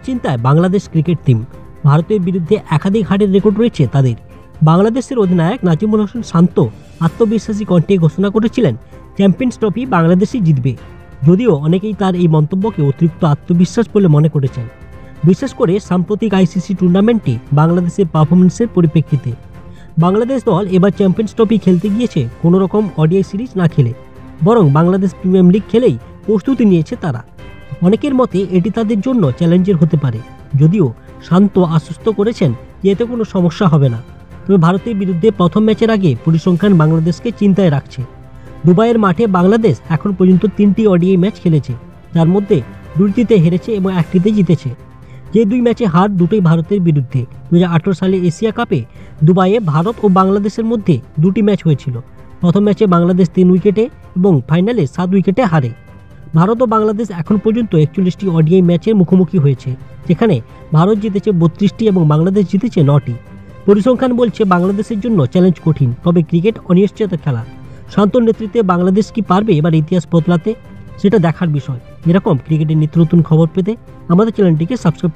দুশ্চিন্তায় Bangladesh cricket team. ভারতের বিরুদ্ধে একাধিক হারের রেকর্ড রয়েছে তাদের। বাংলাদেশের অধিনায়ক নাজিমুল হোসেন শান্ত আত্মবিশ্বাসী কণ্ঠে ঘোষণা করেছিলেন চ্যাম্পিয়ন্স ট্রফি বাংলাদেশই জিতবে, যদিও অনেকেই তার এই মন্তব্যকে অতিরিক্ত আত্মবিশ্বাস বলে মনে করেছেন, বিশেষ করে সাম্প্রতিক আইসিসি টুর্নামেন্টে বাংলাদেশের পারফরমেন্সের পরিপ্রেক্ষিতে। বাংলাদেশ দল এবার চ্যাম্পিয়ন্স ট্রফি খেলতে গিয়েছে কোনো রকম ওডিআই সিরিজ না খেলে, বরং বাংলাদেশ প্রিমিয়ার লিগ খেলেই প্রস্তুতি নিয়েছে তারা। অনেকের মতে এটি তাদের জন্য চ্যালেঞ্জের হতে পারে, যদিও শান্ত আশ্বস্ত করেছেন যে এতে কোনো সমস্যা হবে না। তবে ভারতের বিরুদ্ধে প্রথম ম্যাচের আগে পরিসংখ্যান বাংলাদেশকে চিন্তায় রাখছে। দুবাইয়ের মাঠে বাংলাদেশ এখন পর্যন্ত 3টি ওডিআই ম্যাচ খেলেছে, যার মধ্যে 2টিতে হেরেছে এবং 1টিতে জিতেছে। যে 2 ম্যাচে হার দুটোই ভারতের বিরুদ্ধে। 2018 সালে এশিয়া কাপে দুবাইয়ে ভারত ও বাংলাদেশের মধ্যে 2টি ম্যাচ হয়েছিল। প্রথম ম্যাচে বাংলাদেশ 3 উইকেটে এবং ফাইনালে 7 উইকেটে হারে। ভারত ও বাংলাদেশ এখন পর্যন্ত 41টি ওডিআই ম্যাচের মুখোমুখি হয়েছে, যেখানে ভারত জিতেছে 32টি এবং বাংলাদেশ জিতেছে 9টি। পরিসংখ্যান বলছে বাংলাদেশের জন্য চ্যালেঞ্জ কঠিন, তবে ক্রিকেট অনিশ্চয়তার খেলা। শান্তর নেতৃত্বে বাংলাদেশ কি পারবে এবার ইতিহাস বদলাতে, সেটা দেখার বিষয়। এরকম ক্রিকেটের নিত্য নতুন খবর পেতে আমাদের চ্যানেলটিকে সাবস্ক্রাইব